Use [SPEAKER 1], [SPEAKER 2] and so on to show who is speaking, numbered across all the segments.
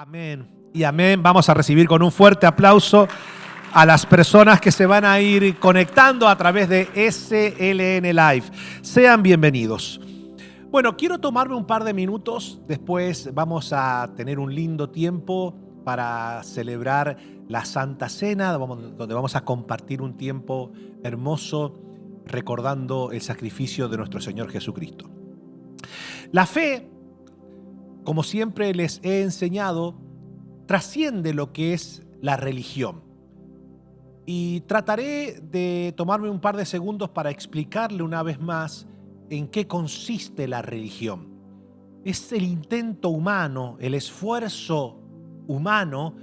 [SPEAKER 1] Amén y amén. Vamos a recibir con un fuerte aplauso a las personas que se van a ir conectando a través de SLN Live. Sean bienvenidos. Bueno, quiero tomarme un par de minutos. Después vamos a tener un lindo tiempo para celebrar la Santa Cena, donde vamos a compartir un tiempo hermoso recordando el sacrificio de nuestro Señor Jesucristo. La fe, como siempre les he enseñado, trasciende lo que es la religión. Y trataré de tomarme un par de segundos para explicarle una vez más en qué consiste la religión. Es el intento humano, el esfuerzo humano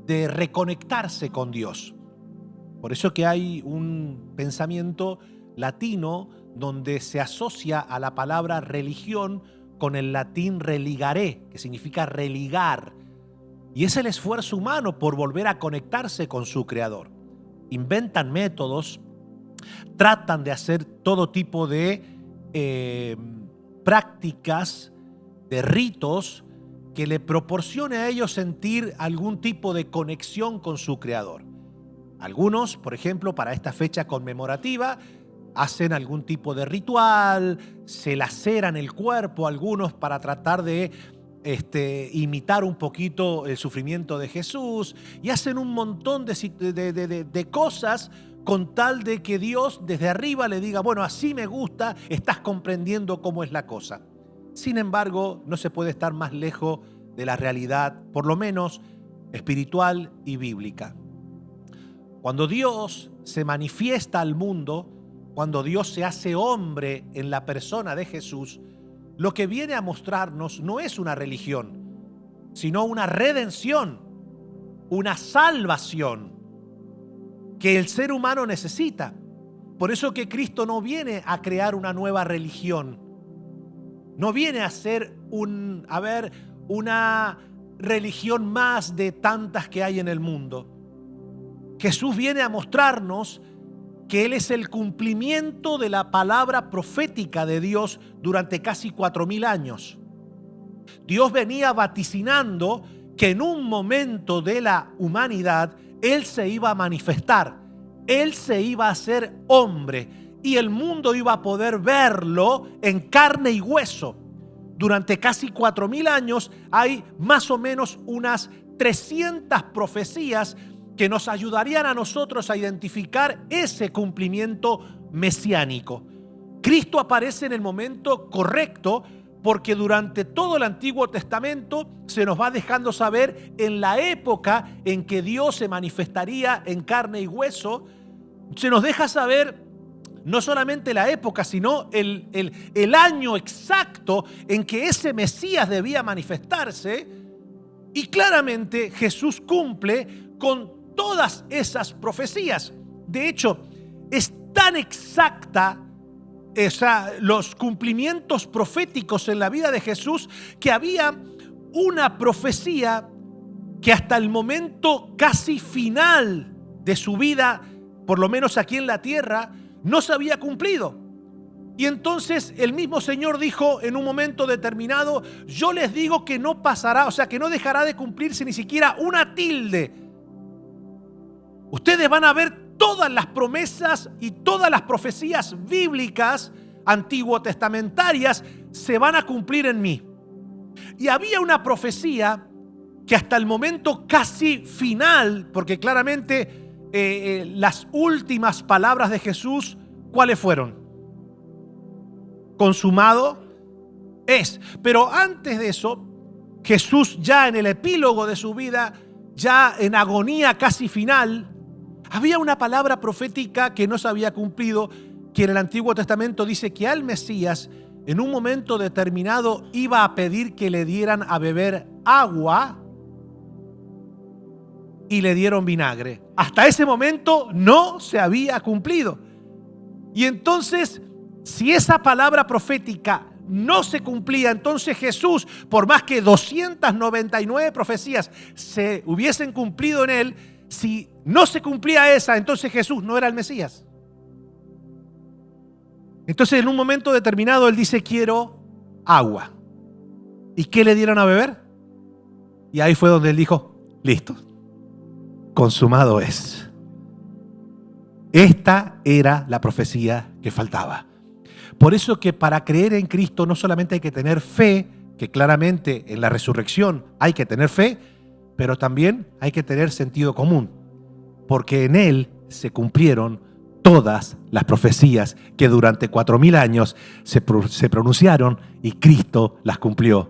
[SPEAKER 1] de reconectarse con Dios. Por eso que hay un pensamiento latino donde se asocia a la palabra religión con el latín religare, que significa religar. Y es el esfuerzo humano por volver a conectarse con su Creador. Inventan métodos, tratan de hacer todo tipo de prácticas, de ritos que le proporcione a ellos sentir algún tipo de conexión con su Creador. Algunos, por ejemplo, para esta fecha conmemorativa, hacen algún tipo de ritual, se laceran el cuerpo, algunos para tratar de imitar un poquito el sufrimiento de Jesús, y hacen un montón de cosas con tal de que Dios desde arriba le diga, bueno, así me gusta, estás comprendiendo cómo es la cosa. Sin embargo, no se puede estar más lejos de la realidad, por lo menos espiritual y bíblica. Cuando Dios se manifiesta al mundo, cuando Dios se hace hombre en la persona de Jesús, lo que viene a mostrarnos no es una religión, sino una redención, una salvación que el ser humano necesita. Por eso que Cristo no viene a crear una nueva religión, no viene a ser una religión más de tantas que hay en el mundo. Jesús viene a mostrarnos que Él es el cumplimiento de la palabra profética de Dios durante casi 4.000 años. Dios venía vaticinando que en un momento de la humanidad Él se iba a manifestar, Él se iba a hacer hombre y el mundo iba a poder verlo en carne y hueso. Durante casi 4.000 años hay más o menos unas 300 profecías que nos ayudarían a nosotros a identificar ese cumplimiento mesiánico. Cristo aparece en el momento correcto porque durante todo el Antiguo Testamento se nos va dejando saber en la época en que Dios se manifestaría en carne y hueso. Se nos deja saber no solamente la época, sino el año exacto en que ese Mesías debía manifestarse. Y claramente Jesús cumple con todas esas profecías. De hecho, es tan exacta los cumplimientos proféticos en la vida de Jesús que había una profecía que hasta el momento casi final de su vida, por lo menos aquí en la tierra, no se había cumplido. Y entonces el mismo Señor dijo en un momento determinado, yo les digo que no pasará, o sea, que no dejará de cumplirse ni siquiera una tilde. Ustedes van a ver todas las promesas y todas las profecías bíblicas antiguo testamentarias se van a cumplir en mí. Y había una profecía que hasta el momento casi final, porque claramente las últimas palabras de Jesús, ¿cuáles fueron? Consumado es. Pero antes de eso, Jesús ya en el epílogo de su vida, ya en agonía casi final, había una palabra profética que no se había cumplido, que en el Antiguo Testamento dice que al Mesías en un momento determinado iba a pedir que le dieran a beber agua y le dieron vinagre. Hasta ese momento no se había cumplido. Y entonces, si esa palabra profética no se cumplía, entonces Jesús, por más que 299 profecías se hubiesen cumplido en él, si no se cumplía esa, entonces Jesús no era el Mesías. Entonces en un momento determinado él dice, quiero agua. ¿Y qué le dieron a beber? Y ahí fue donde él dijo, listo, consumado es. Esta era la profecía que faltaba. Por eso que para creer en Cristo no solamente hay que tener fe, que claramente en la resurrección hay que tener fe, pero también hay que tener sentido común, porque en Él se cumplieron todas las profecías que durante 4000 años se pronunciaron y Cristo las cumplió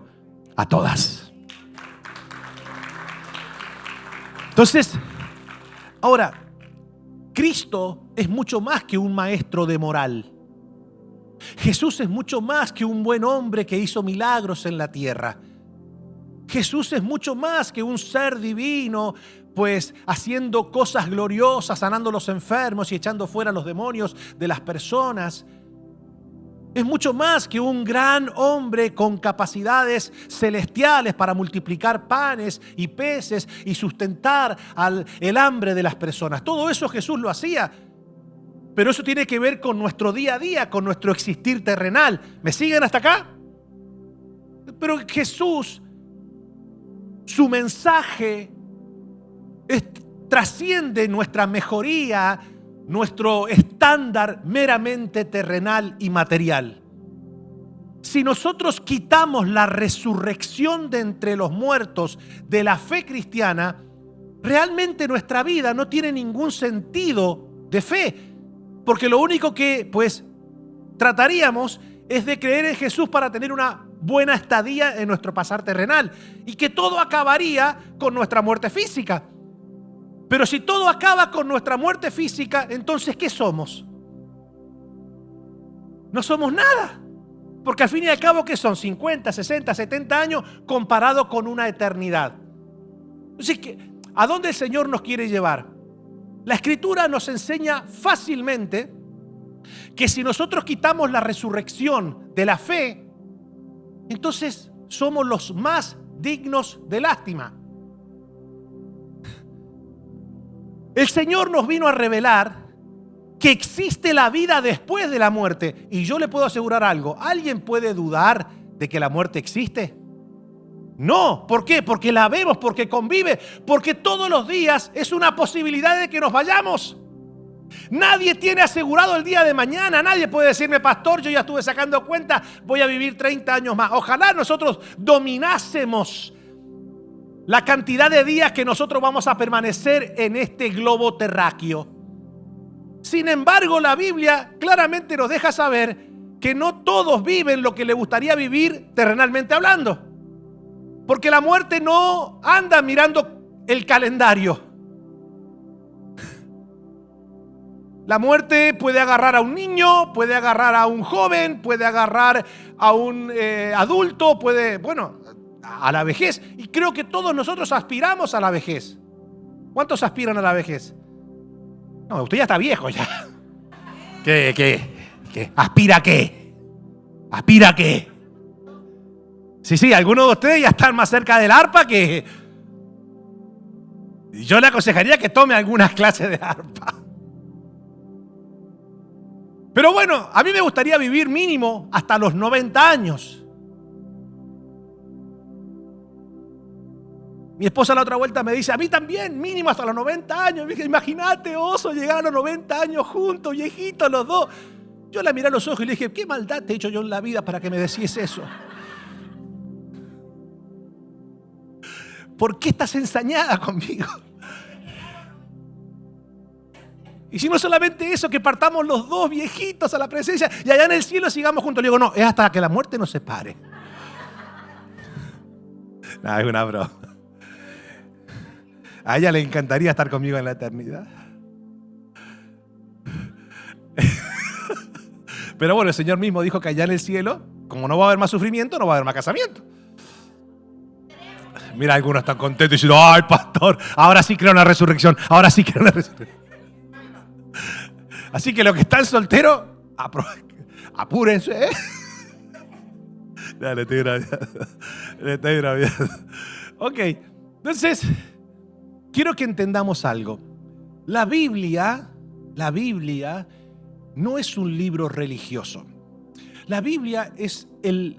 [SPEAKER 1] a todas. Entonces, ahora, Cristo es mucho más que un maestro de moral. Jesús es mucho más que un buen hombre que hizo milagros en la tierra. Jesús es mucho más que un ser divino, pues haciendo cosas gloriosas, sanando a los enfermos y echando fuera a los demonios de las personas. Es mucho más que un gran hombre con capacidades celestiales para multiplicar panes y peces y sustentar el hambre de las personas. Todo eso Jesús lo hacía. Pero eso tiene que ver con nuestro día a día, con nuestro existir terrenal. ¿Me siguen hasta acá? Pero Jesús, su mensaje trasciende nuestra mejoría, nuestro estándar meramente terrenal y material. Si nosotros quitamos la resurrección de entre los muertos de la fe cristiana, realmente nuestra vida no tiene ningún sentido de fe, porque lo único que trataríamos es de creer en Jesús para tener una buena estadía en nuestro pasar terrenal y que todo acabaría con nuestra muerte física. Pero si todo acaba con nuestra muerte física, entonces ¿qué somos? No somos nada. Porque al fin y al cabo, ¿qué son? 50, 60, 70 años comparado con una eternidad. Así que, ¿a dónde el Señor nos quiere llevar? La Escritura nos enseña fácilmente que si nosotros quitamos la resurrección de la fe, entonces somos los más dignos de lástima. El Señor nos vino a revelar que existe la vida después de la muerte. Y yo le puedo asegurar algo. ¿Alguien puede dudar de que la muerte existe? No. ¿Por qué? Porque la vemos, porque convive, porque todos los días es una posibilidad de que nos vayamos. Nadie tiene asegurado el día de mañana. Nadie puede decirme, pastor, yo ya estuve sacando cuenta, voy a vivir 30 años más. Ojalá nosotros dominásemos la cantidad de días que nosotros vamos a permanecer en este globo terráqueo. Sin embargo, la Biblia claramente nos deja saber que no todos viven lo que le gustaría vivir terrenalmente hablando. Porque la muerte no anda mirando el calendario. La muerte puede agarrar a un niño, puede agarrar a un joven, puede agarrar a un adulto, a la vejez. Y creo que todos nosotros aspiramos a la vejez. ¿Cuántos aspiran a la vejez? No, usted ya está viejo ya. ¿Qué? ¿Aspira a qué? ¿Aspira a qué? Sí, algunos de ustedes ya están más cerca del arpa que... Yo le aconsejaría que tome algunas clases de arpa. Pero bueno, a mí me gustaría vivir mínimo hasta los 90 años. Mi esposa la otra vuelta me dice, a mí también, mínimo hasta los 90 años. Me dije, imagínate, oso, llegar a los 90 años juntos, viejitos los dos. Yo la miré a los ojos y le dije, ¿qué maldad te he hecho yo en la vida para que me decís eso? ¿Por qué estás ensañada conmigo? Y si no solamente eso, que partamos los dos viejitos a la presencia y allá en el cielo sigamos juntos. Le digo, no, es hasta que la muerte nos separe. No, es una broma. A ella le encantaría estar conmigo en la eternidad. Pero bueno, el Señor mismo dijo que allá en el cielo, como no va a haber más sufrimiento, no va a haber más casamiento. Mira, algunos están contentos diciendo, ay, pastor, ahora sí creo en la resurrección, ahora sí creo en la resurrección. Así que los que están solteros, apúrense, ¿eh? Ya, le estoy braviando. Ok, entonces, quiero que entendamos algo. La Biblia no es un libro religioso. La Biblia es el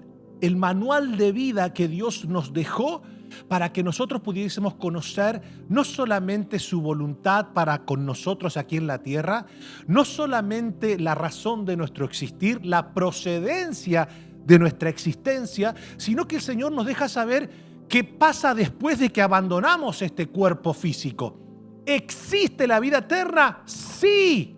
[SPEAKER 1] manual de vida que Dios nos dejó para que nosotros pudiésemos conocer no solamente su voluntad para con nosotros aquí en la tierra, no solamente la razón de nuestro existir, la procedencia de nuestra existencia, sino que el Señor nos deja saber qué pasa después de que abandonamos este cuerpo físico. ¿Existe la vida eterna? Sí.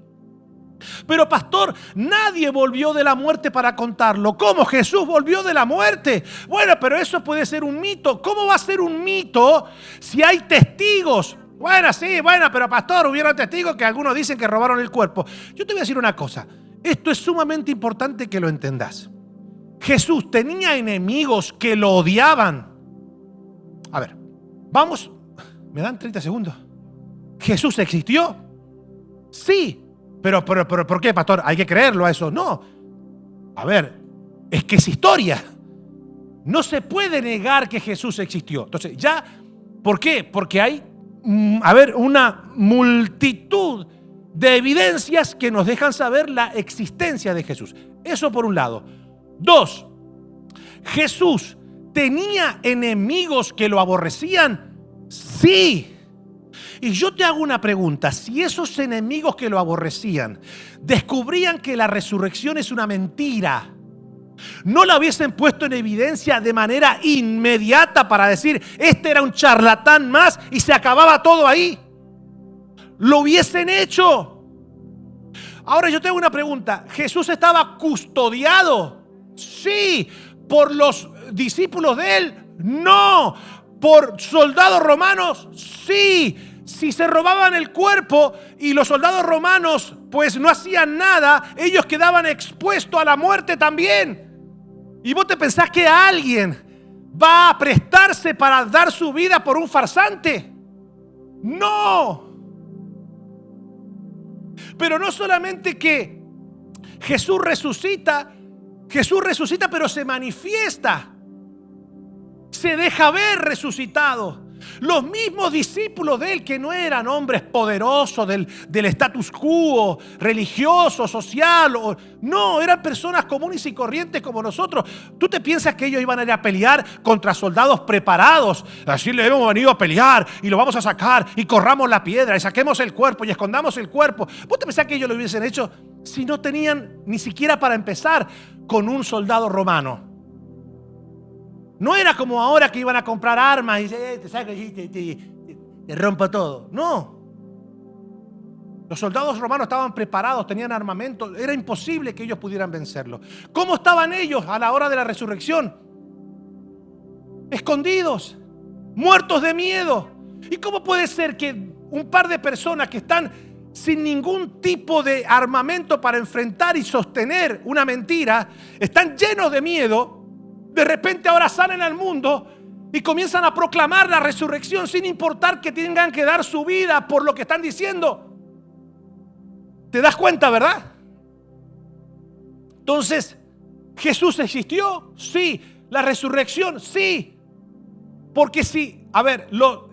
[SPEAKER 1] Pero pastor, nadie volvió de la muerte para contarlo. ¿Cómo? Jesús volvió de la muerte. Bueno, pero eso puede ser un mito. ¿Cómo va a ser un mito si hay testigos? Bueno, sí, pero pastor, hubieron testigos que algunos dicen que robaron el cuerpo. Yo te voy a decir una cosa. Esto es sumamente importante que lo entendas. Jesús tenía enemigos que lo odiaban. A ver, vamos. ¿Me dan 30 segundos? ¿Jesús existió? Sí. Pero ¿por qué, pastor? ¿Hay que creerlo a eso? No. A ver, es que es historia. No se puede negar que Jesús existió. Entonces, ya, ¿por qué? Porque hay, una multitud de evidencias que nos dejan saber la existencia de Jesús. Eso por un lado. 2, ¿Jesús tenía enemigos que lo aborrecían? Sí. Y yo te hago una pregunta, si esos enemigos que lo aborrecían descubrían que la resurrección es una mentira, ¿no la hubiesen puesto en evidencia de manera inmediata para decir, este era un charlatán más y se acababa todo ahí? ¿Lo hubiesen hecho? Ahora yo te hago una pregunta, ¿Jesús estaba custodiado? Sí. ¿Por los discípulos de él? No. ¿Por soldados romanos? Sí. Si se robaban el cuerpo y los soldados romanos pues no hacían nada, ellos quedaban expuestos a la muerte también. ¿Y vos te pensás que alguien va a prestarse para dar su vida por un farsante? No. Pero no solamente que Jesús resucita, pero se manifiesta. Se deja ver resucitado. Los mismos discípulos de él, que no eran hombres poderosos del status quo religioso, social, no, eran personas comunes y corrientes como nosotros. ¿Tú te piensas que ellos iban a ir a pelear contra soldados preparados? Así le hemos venido a pelear y lo vamos a sacar y corramos la piedra y saquemos el cuerpo y escondamos el cuerpo. ¿Vos te pensás que ellos lo hubiesen hecho si no tenían ni siquiera para empezar con un soldado romano? No era como ahora que iban a comprar armas y te saco y te rompo todo. No. Los soldados romanos estaban preparados, tenían armamento. Era imposible que ellos pudieran vencerlo. ¿Cómo estaban ellos a la hora de la resurrección? Escondidos, muertos de miedo. ¿Y cómo puede ser que un par de personas que están sin ningún tipo de armamento para enfrentar y sostener una mentira, están llenos de miedo? De repente ahora salen al mundo y comienzan a proclamar la resurrección sin importar que tengan que dar su vida por lo que están diciendo. ¿Te das cuenta, verdad? Entonces, ¿Jesús existió? Sí. ¿La resurrección? Sí. Porque sí,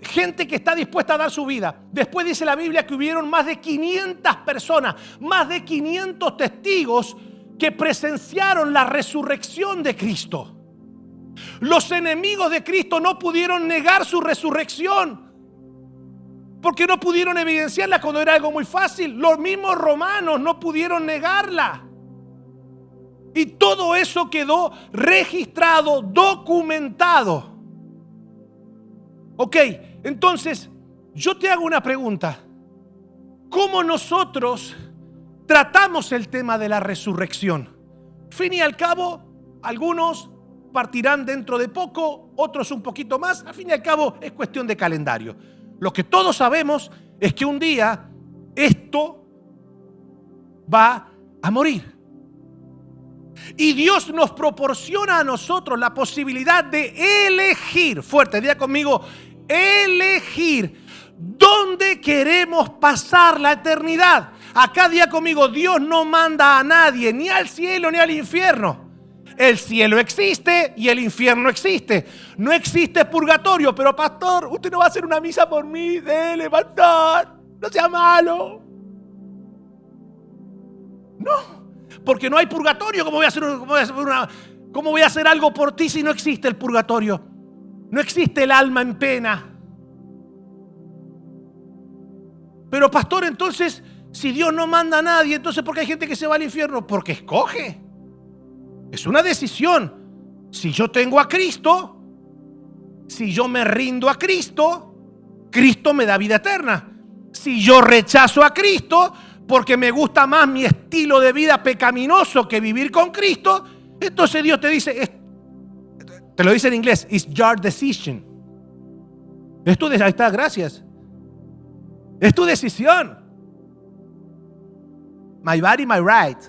[SPEAKER 1] gente que está dispuesta a dar su vida. Después dice la Biblia que hubieron más de 500 personas, más de 500 testigos que presenciaron la resurrección de Cristo. Los enemigos de Cristo no pudieron negar su resurrección porque no pudieron evidenciarla cuando era algo muy fácil. Los mismos romanos no pudieron negarla. Y todo eso quedó registrado, documentado. Ok, entonces yo te hago una pregunta. ¿Cómo nosotros tratamos el tema de la resurrección? Fin y al cabo, algunos partirán dentro de poco, otros un poquito más. Al fin y al cabo es cuestión de calendario. Lo que todos sabemos es que un día esto va a morir. Y Dios nos proporciona a nosotros la posibilidad de elegir, fuerte, diga conmigo, elegir dónde queremos pasar la eternidad. Acá diga conmigo, Dios no manda a nadie, ni al cielo ni al infierno. El cielo existe y el infierno existe. No existe purgatorio, pero pastor, usted no va a hacer una misa por mí, dele, pastor, no sea malo. No, porque no hay purgatorio. ¿Cómo voy a hacer algo por ti si no existe el purgatorio? No existe el alma en pena. Pero pastor, entonces, si Dios no manda a nadie, entonces ¿por qué hay gente que se va al infierno? Porque escoge. Es una decisión. Si yo tengo a Cristo, si yo me rindo a Cristo, Cristo me da vida eterna. Si yo rechazo a Cristo porque me gusta más mi estilo de vida pecaminoso que vivir con Cristo, entonces Dios te dice, te lo dice en inglés, it's your decision. Ahí está, gracias. Es tu decisión. My body, my right.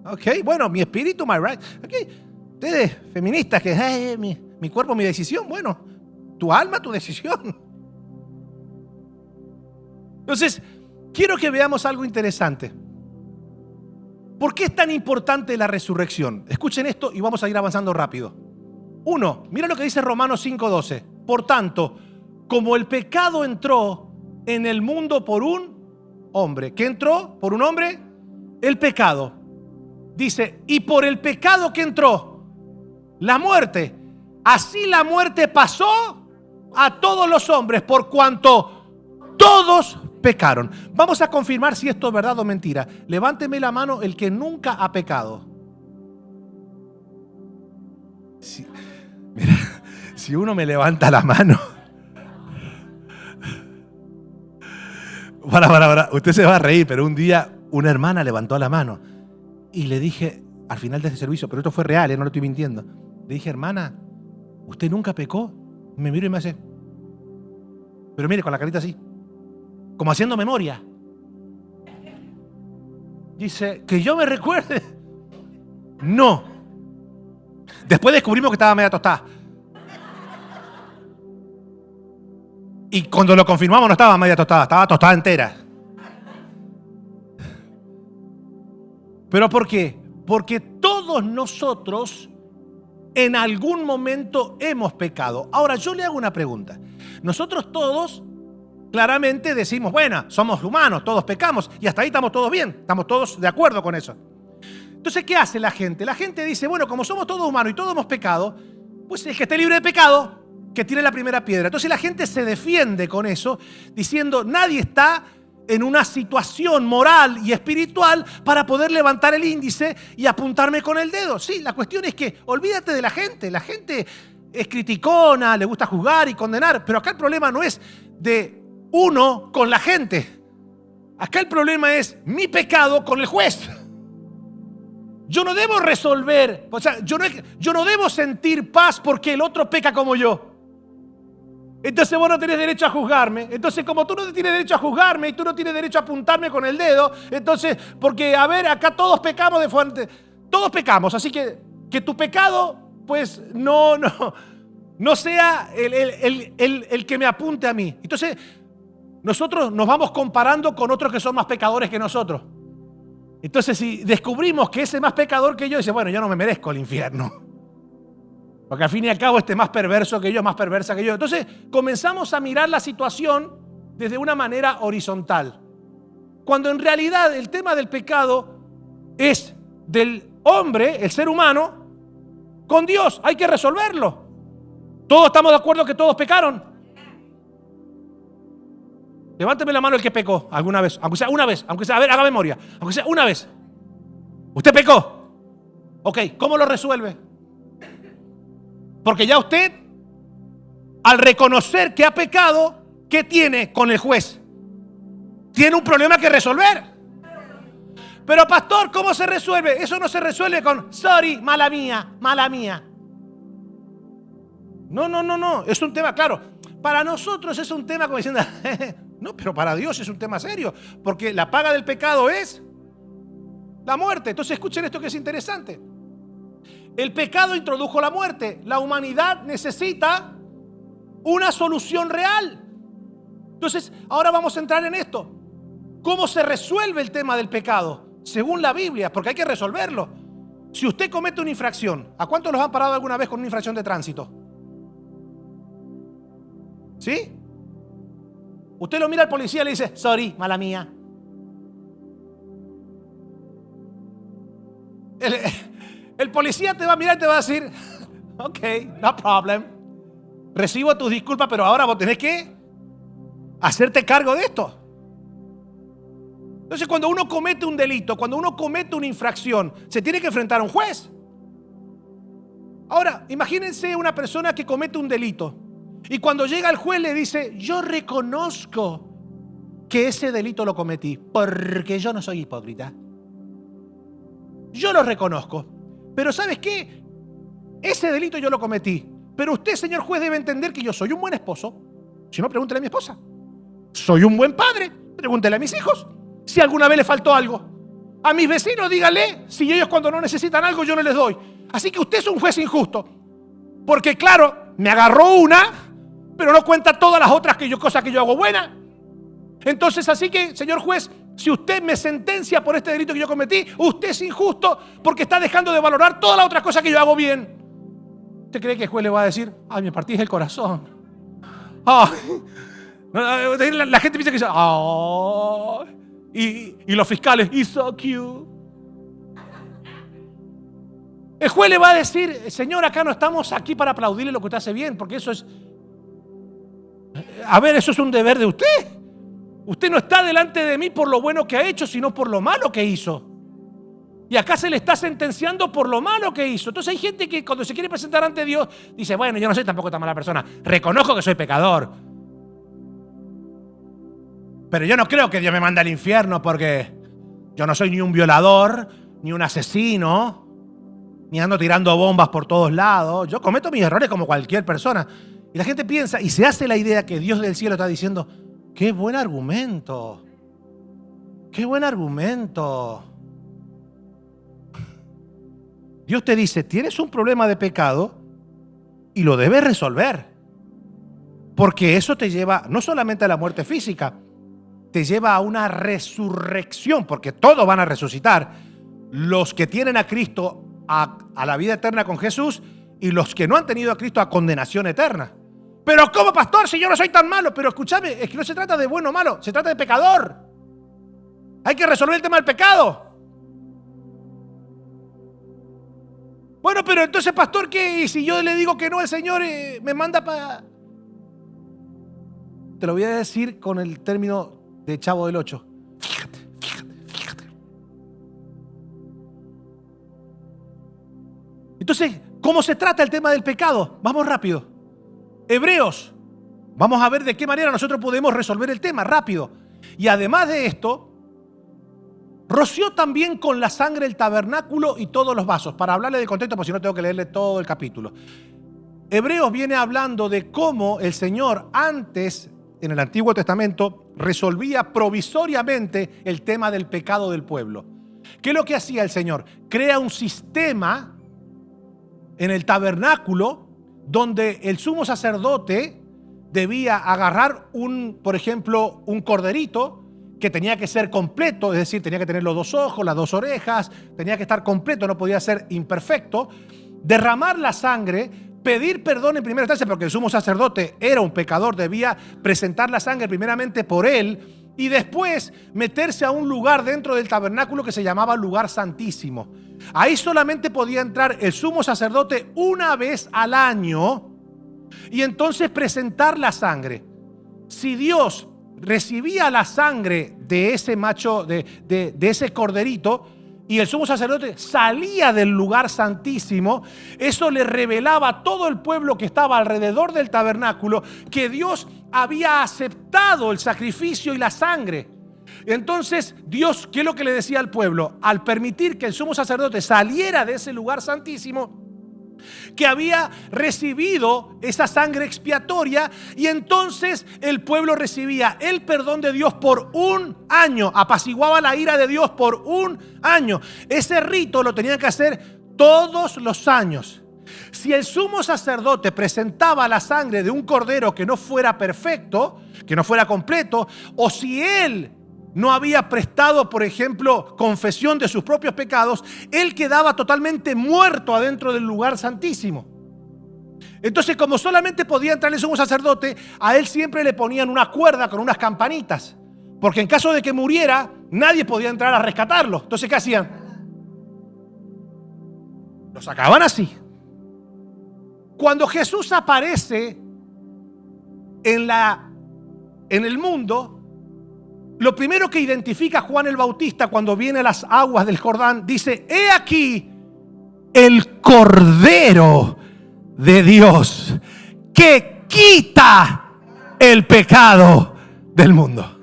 [SPEAKER 1] Ok, bueno, mi espíritu, my right. Ok, ustedes feministas que mi cuerpo, mi decisión. Bueno, tu alma, tu decisión. Entonces, quiero que veamos algo interesante. ¿Por qué es tan importante la resurrección? Escuchen esto y vamos a ir avanzando rápido. 1, mira lo que dice Romanos 5:12. Por tanto, como el pecado entró en el mundo por un hombre. ¿Qué entró por un hombre? El pecado. Dice, y por el pecado que entró, la muerte. Así la muerte pasó a todos los hombres por cuanto todos pecaron. Vamos a confirmar si esto es verdad o mentira. Levánteme la mano el que nunca ha pecado. Mira, si uno me levanta la mano. Para. Usted se va a reír, pero un día una hermana levantó la mano y le dije, al final de ese servicio, pero esto fue real, no lo estoy mintiendo. Le dije, hermana, ¿usted nunca pecó? Me miro y me hace, pero mire, con la carita así, como haciendo memoria. Dice, que yo me recuerde. No. Después descubrimos que estaba media tostada. Y cuando lo confirmamos no estaba media tostada, estaba tostada entera. ¿Pero por qué? Porque todos nosotros en algún momento hemos pecado. Ahora yo le hago una pregunta. Nosotros todos claramente decimos, bueno, somos humanos, todos pecamos y hasta ahí estamos todos bien, estamos todos de acuerdo con eso. Entonces, ¿qué hace la gente? La gente dice, bueno, como somos todos humanos y todos hemos pecado, pues el que esté libre de pecado, que tire la primera piedra. Entonces la gente se defiende con eso, diciendo, nadie está en una situación moral y espiritual para poder levantar el índice y apuntarme con el dedo. Sí, la cuestión es que olvídate de la gente es criticona, le gusta juzgar y condenar, pero acá el problema no es de uno con la gente. Acá el problema es mi pecado con el juez. Yo no debo resolver, o sea, yo no debo sentir paz porque el otro peca como yo. Entonces vos no tenés derecho a juzgarme. Entonces como tú no tienes derecho a juzgarme y tú no tienes derecho a apuntarme con el dedo, entonces, porque a ver, acá todos pecamos de fuente. Todos pecamos, así que tu pecado pues no sea el que me apunte a mí. Entonces nosotros nos vamos comparando con otros que son más pecadores que nosotros. Entonces si descubrimos que ese es más pecador que yo, dice, bueno, yo no me merezco el infierno. Porque al fin y al cabo este es más perverso que yo, más perversa que yo. Entonces comenzamos a mirar la situación desde una manera horizontal. Cuando en realidad el tema del pecado es del hombre, el ser humano, con Dios. Hay que resolverlo. ¿Todos estamos de acuerdo que todos pecaron? Levánteme la mano el que pecó alguna vez, aunque sea una vez, aunque sea, a ver, haga memoria, aunque sea una vez. ¿Usted pecó? Ok, ¿cómo lo resuelve? Porque ya usted, al reconocer que ha pecado, ¿qué tiene con el juez? Tiene un problema que resolver. Pero pastor, ¿cómo se resuelve? Eso no se resuelve con, sorry, mala mía, mala mía. No, es un tema, claro, para nosotros es un tema como diciendo, no, pero para Dios es un tema serio, porque la paga del pecado es la muerte. Entonces escuchen esto que es interesante. El pecado introdujo la muerte. La humanidad necesita una solución real. Entonces, ahora vamos a entrar en esto. ¿Cómo se resuelve el tema del pecado? Según la Biblia, porque hay que resolverlo. Si usted comete una infracción, ¿a cuántos los han parado alguna vez con una infracción de tránsito? ¿Sí? Usted lo mira al policía y le dice, sorry, mala mía. El policía te va a mirar y te va a decir, Ok, no problem. Recibo tus disculpas, pero ahora vos tenés que hacerte cargo de esto. Entonces, cuando uno comete un delito, cuando uno comete una infracción, se tiene que enfrentar a un juez. Ahora, imagínense una persona que comete un delito y cuando llega el juez le dice: yo reconozco que ese delito lo cometí porque yo no soy hipócrita. Yo lo reconozco. Pero ¿sabes qué? Ese delito yo lo cometí. Pero usted, señor juez, debe entender que yo soy un buen esposo. Si no, pregúntele a mi esposa. Soy un buen padre. Pregúntele a mis hijos si alguna vez le faltó algo. A mis vecinos dígale si ellos cuando no necesitan algo yo no les doy. Así que usted es un juez injusto. Porque claro, me agarró una, pero no cuenta todas las otras cosas que yo hago buenas. Entonces, así que, señor juez, si usted me sentencia por este delito que yo cometí, usted es injusto porque está dejando de valorar todas las otras cosas que yo hago bien. ¿Usted cree que el juez le va a decir: ay, me partís el corazón? La gente piensa que dice: oh. Y los fiscales: it's so cute. El juez le va a decir: señor, acá no estamos aquí para aplaudirle lo que usted hace bien, porque eso es... A ver, eso es un deber de usted. Usted no está delante de mí por lo bueno que ha hecho, sino por lo malo que hizo. Y acá se le está sentenciando por lo malo que hizo. Entonces hay gente que cuando se quiere presentar ante Dios dice: bueno, yo no soy tampoco tan mala persona. Reconozco que soy pecador. Pero yo no creo que Dios me mande al infierno porque yo no soy ni un violador, ni un asesino, ni ando tirando bombas por todos lados. Yo cometo mis errores como cualquier persona. Y la gente piensa y se hace la idea que Dios del cielo está diciendo: ¡qué buen argumento! ¡Qué buen argumento! Dios te dice: tienes un problema de pecado y lo debes resolver. Porque eso te lleva no solamente a la muerte física, te lleva a una resurrección, porque todos van a resucitar. Los que tienen a Cristo a la vida eterna con Jesús y los que no han tenido a Cristo a condenación eterna. Pero ¿cómo, pastor, si yo no soy tan malo? Pero escúchame, es que no se trata de bueno o malo, se trata de pecador. Hay que resolver el tema del pecado. Bueno, pero entonces, pastor, ¿qué? Y si yo le digo que no, el Señor me manda para... Te lo voy a decir con el término de Chavo del Ocho. Fíjate. Entonces, ¿cómo se trata el tema del pecado? Vamos rápido. Hebreos. Vamos a ver de qué manera nosotros podemos resolver el tema rápido. Y además de esto, roció también con la sangre el tabernáculo y todos los vasos. Para hablarle del contexto, porque si no tengo que leerle todo el capítulo. Hebreos viene hablando de cómo el Señor antes, en el Antiguo Testamento, resolvía provisoriamente el tema del pecado del pueblo. ¿Qué es lo que hacía el Señor? Crea un sistema en el tabernáculo donde el sumo sacerdote debía agarrar por ejemplo, un corderito que tenía que ser completo, es decir, tenía que tener los 2 ojos, las 2 orejas, tenía que estar completo, no podía ser imperfecto, derramar la sangre, pedir perdón en primera instancia, porque el sumo sacerdote era un pecador, debía presentar la sangre primeramente por él y después meterse a un lugar dentro del tabernáculo que se llamaba lugar santísimo. Ahí solamente podía entrar el sumo sacerdote una vez al año y entonces presentar la sangre. Si Dios recibía la sangre de ese macho, de ese corderito, y el sumo sacerdote salía del lugar santísimo, eso le revelaba a todo el pueblo que estaba alrededor del tabernáculo que Dios había aceptado el sacrificio y la sangre. Entonces Dios, ¿qué es lo que le decía al pueblo? Al permitir que el sumo sacerdote saliera de ese lugar santísimo, que había recibido esa sangre expiatoria, y entonces el pueblo recibía el perdón de Dios por un año, apaciguaba la ira de Dios por un año. Ese rito lo tenían que hacer todos los años. Si el sumo sacerdote presentaba la sangre de un cordero que no fuera perfecto, que no fuera completo, o si él no había prestado, por ejemplo, confesión de sus propios pecados, él quedaba totalmente muerto adentro del lugar santísimo. Entonces, como solamente podía entrar el sumo sacerdote, a él siempre le ponían una cuerda con unas campanitas, porque en caso de que muriera, nadie podía entrar a rescatarlo. Entonces, ¿qué hacían? Lo sacaban así. Cuando Jesús aparece en el mundo, lo primero que identifica Juan el Bautista cuando viene a las aguas del Jordán, dice: he aquí el Cordero de Dios que quita el pecado del mundo.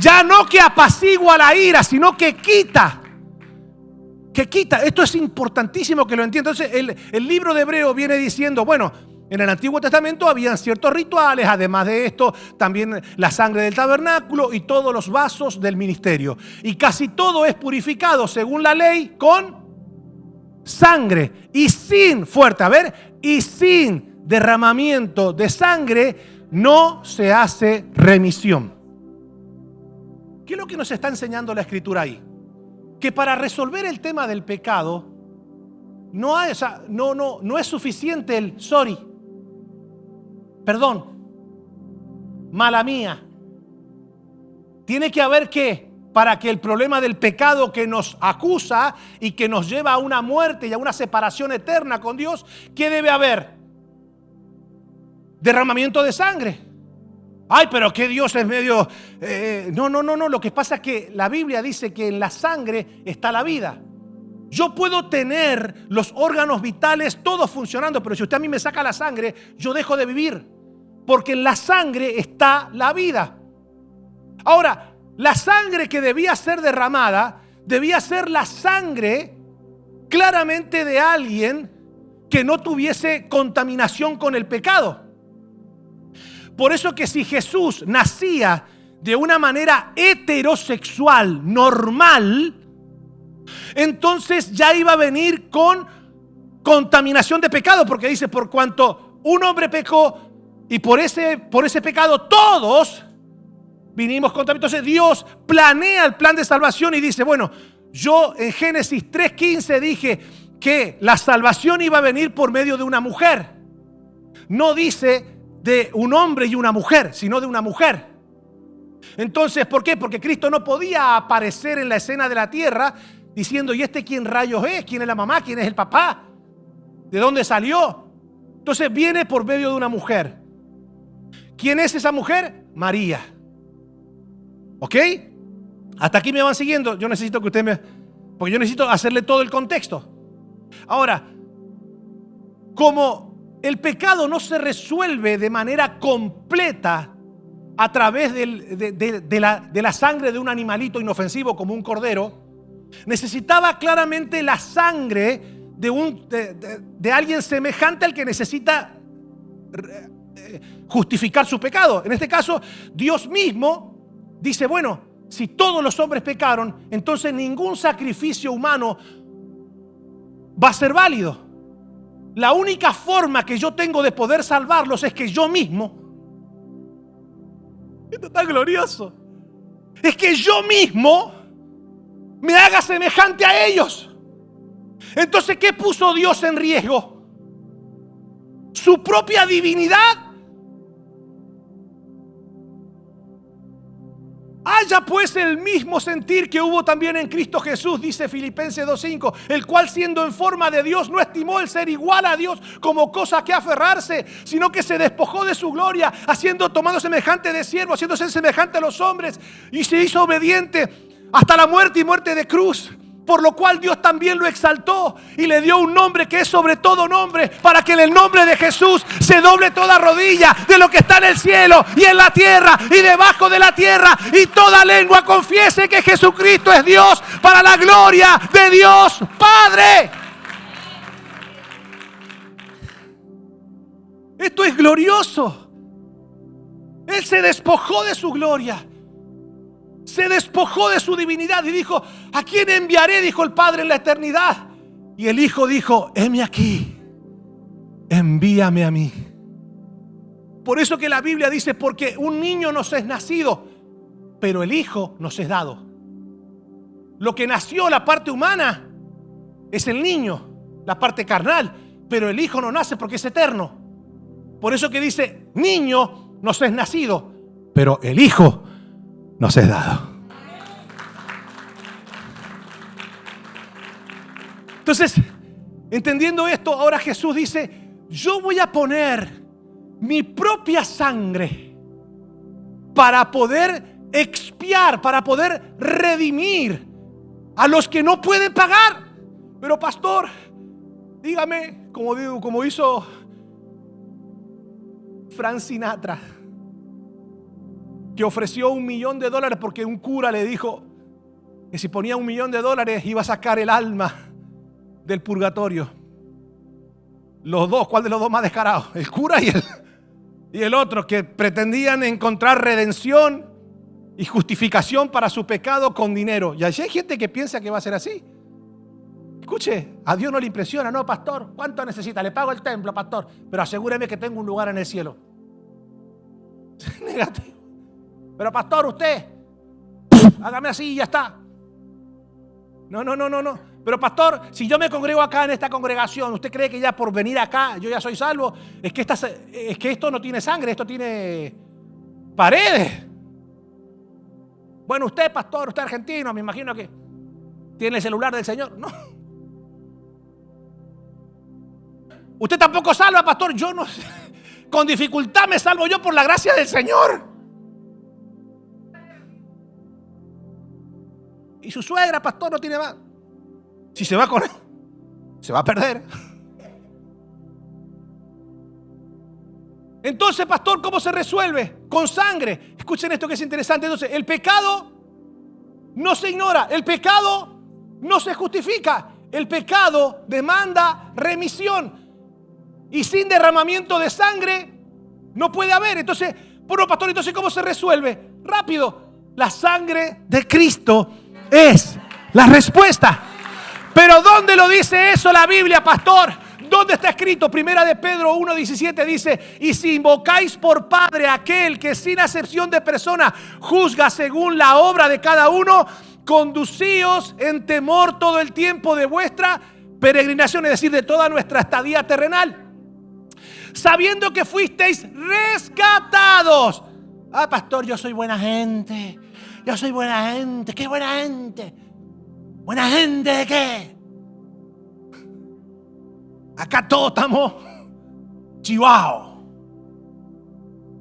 [SPEAKER 1] Ya no que apacigua la ira, sino que quita. Que quita. Esto es importantísimo que lo entiendan. Entonces el libro de Hebreo viene diciendo, bueno, en el Antiguo Testamento habían ciertos rituales, además de esto, también la sangre del tabernáculo y todos los vasos del ministerio. Y casi todo es purificado según la ley con sangre y sin, fuerte, a ver, y sin derramamiento de sangre no se hace remisión. ¿Qué es lo que nos está enseñando la Escritura ahí? Que para resolver el tema del pecado no es suficiente el sorry, perdón, mala mía. Tiene que haber que, para que el problema del pecado que nos acusa y que nos lleva a una muerte y a una separación eterna con Dios, ¿qué debe haber? Derramamiento de sangre. Ay, pero que Dios es medio... No. Lo que pasa es que la Biblia dice que en la sangre está la vida. Yo puedo tener los órganos vitales todos funcionando, pero si usted a mí me saca la sangre, yo dejo de vivir. Porque en la sangre está la vida. Ahora, la sangre que debía ser derramada, debía ser la sangre claramente de alguien que no tuviese contaminación con el pecado. Por eso que si Jesús nacía de una manera heterosexual, normal, entonces ya iba a venir con contaminación de pecado, porque dice, por cuanto un hombre pecó y por ese pecado todos vinimos contaminados. Entonces Dios planea el plan de salvación y dice, bueno, yo en Génesis 3:15 dije que la salvación iba a venir por medio de una mujer. No dice de un hombre y una mujer, sino de una mujer. Entonces, ¿por qué? Porque Cristo no podía aparecer en la escena de la tierra diciendo, ¿y este quién rayos es? ¿Quién es la mamá? ¿Quién es el papá? ¿De dónde salió? Entonces viene por medio de una mujer. ¿Quién es esa mujer? María. ¿Ok? Hasta aquí me van siguiendo. Yo necesito que porque yo necesito hacerle todo el contexto. Ahora, como el pecado no se resuelve de manera completa a través de la sangre de un animalito inofensivo como un cordero, necesitaba claramente la sangre de alguien semejante al que necesita justificar su pecado. En este caso, Dios mismo dice, bueno, si todos los hombres pecaron, entonces ningún sacrificio humano va a ser válido. La única forma que yo tengo de poder salvarlos es que yo mismo, esto es tan glorioso, es que yo mismo me haga semejante a ellos. Entonces, ¿qué puso Dios en riesgo? Su propia divinidad. Haya pues el mismo sentir que hubo también en Cristo Jesús, dice Filipenses 2:5, el cual siendo en forma de Dios no estimó el ser igual a Dios como cosa que aferrarse, sino que se despojó de su gloria, tomando semejante de siervo, haciéndose semejante a los hombres, y se hizo obediente hasta la muerte y muerte de cruz. Por lo cual Dios también lo exaltó y le dio un nombre que es sobre todo nombre, para que en el nombre de Jesús se doble toda rodilla de lo que está en el cielo y en la tierra y debajo de la tierra, y toda lengua confiese que Jesucristo es Dios, para la gloria de Dios Padre. Esto es glorioso. Él se despojó de su gloria. Se despojó de su divinidad y dijo, ¿a quién enviaré? Dijo el Padre en la eternidad. Y el Hijo dijo, heme aquí, envíame a mí. Por eso que la Biblia dice, porque un niño nos es nacido, pero el Hijo nos es dado. Lo que nació, la parte humana, es el niño, la parte carnal, pero el Hijo no nace porque es eterno. Por eso que dice, niño nos es nacido, pero el Hijo nos es dado. Entonces, Entendiendo esto, ahora Jesús dice, yo voy a poner mi propia sangre para poder expiar, para poder redimir a los que no pueden pagar. Pero pastor, dígame, como hizo Frank Sinatra, que ofreció $1 millón porque un cura le dijo que si ponía $1 millón iba a sacar el alma del purgatorio. Los dos, ¿cuál de los dos más descarados? El cura y el otro, que pretendían encontrar redención y justificación para su pecado con dinero. Y allí hay gente que piensa que va a ser así. Escuche, a Dios no le impresiona, no, pastor, ¿cuánto necesita? Le pago el templo, pastor, pero asegúreme que tengo un lugar en el cielo. Negativo. Pero pastor, usted, hágame así y ya está. No. Pero pastor, si yo me congrego acá en esta congregación, ¿usted cree que ya por venir acá yo ya soy salvo? Es que esto no tiene sangre, esto tiene paredes. Bueno, usted, pastor, usted argentino, me imagino que tiene el celular del Señor. No. Usted tampoco salva, pastor. Yo no sé. Con dificultad me salvo yo por la gracia del Señor. Y su suegra, pastor, no tiene más. Si se va con él, se va a perder. Entonces, pastor, ¿cómo se resuelve? Con sangre. Escuchen esto que es interesante. Entonces, el pecado no se ignora. El pecado no se justifica. El pecado demanda remisión. Y sin derramamiento de sangre no puede haber. Entonces, bueno, pastor, entonces ¿cómo se resuelve? Rápido. La sangre de Cristo es la respuesta. Pero ¿dónde lo dice eso la Biblia, pastor? ¿Dónde está escrito? Primera de Pedro 1:17 dice: y si invocáis por Padre a aquel que sin acepción de persona juzga según la obra de cada uno, conducíos en temor todo el tiempo de vuestra peregrinación, es decir, de toda nuestra estadía terrenal, sabiendo que fuisteis rescatados. Ah, pastor, yo soy buena gente. Yo soy buena gente. ¿Qué buena gente? ¿Buena gente de qué? Acá todos estamos chivaos.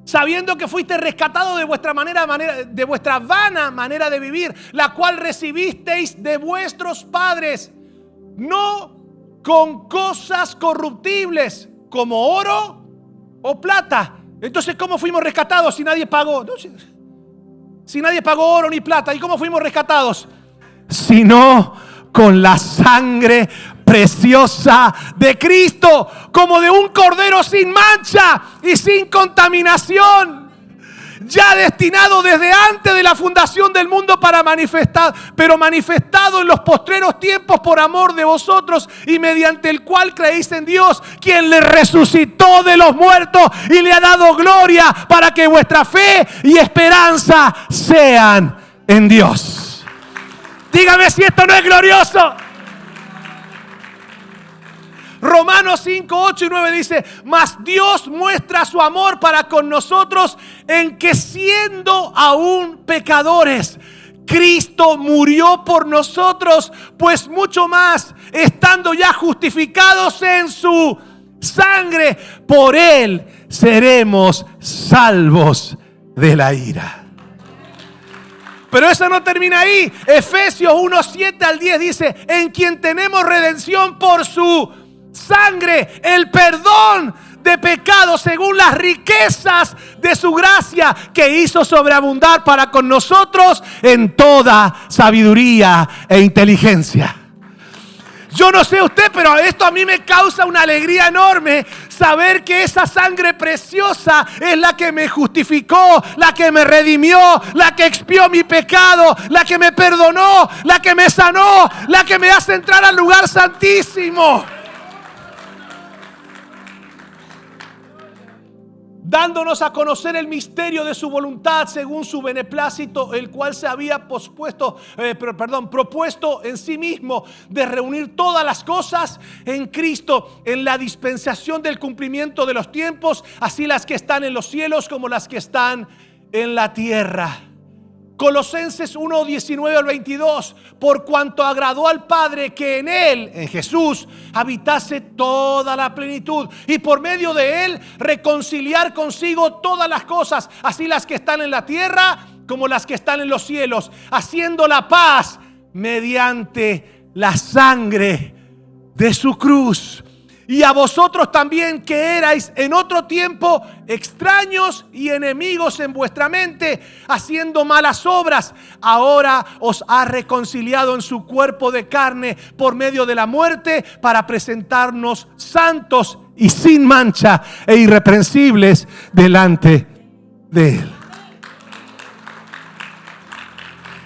[SPEAKER 1] Sabiendo que fuiste rescatados de vuestra de vuestra vana manera de vivir, la cual recibisteis de vuestros padres, no con cosas corruptibles como oro o plata. Entonces, ¿cómo fuimos rescatados si nadie pagó? No, si nadie pagó oro ni plata. ¿Y cómo fuimos rescatados? Sino con la sangre preciosa de Cristo, como de un cordero sin mancha y sin contaminación, ya destinado desde antes de la fundación del mundo para manifestar, pero manifestado en los postreros tiempos por amor de vosotros, y mediante el cual creéis en Dios, quien le resucitó de los muertos y le ha dado gloria, para que vuestra fe y esperanza sean en Dios. Dígame si esto no es glorioso. Romanos 5, 8 y 9 dice: mas Dios muestra su amor para con nosotros en que, siendo aún pecadores, Cristo murió por nosotros, pues mucho más, estando ya justificados en su sangre, por Él seremos salvos de la ira. Pero eso no termina ahí. Efesios 1, 7 al 10 dice: en quien tenemos redención por su sangre, el perdón de pecados según las riquezas de su gracia, que hizo sobreabundar para con nosotros en toda sabiduría e inteligencia. Yo no sé usted, pero esto a mí me causa una alegría enorme, saber que esa sangre preciosa es la que me justificó, la que me redimió, la que expió mi pecado, la que me perdonó, la que me sanó, la que me hace entrar al lugar santísimo, dándonos a conocer el misterio de su voluntad según su beneplácito, el cual se había propuesto en sí mismo, de reunir todas las cosas en Cristo, en la dispensación del cumplimiento de los tiempos, así las que están en los cielos como las que están en la tierra. Colosenses 1, 19 al 22, por cuanto agradó al Padre que en Él, en Jesús, habitase toda la plenitud y por medio de Él reconciliar consigo todas las cosas, así las que están en la tierra como las que están en los cielos, haciendo la paz mediante la sangre de su cruz. Y a vosotros también, que erais en otro tiempo extraños y enemigos en vuestra mente, haciendo malas obras, ahora os ha reconciliado en su cuerpo de carne por medio de la muerte, para presentarnos santos y sin mancha e irreprensibles delante de Él.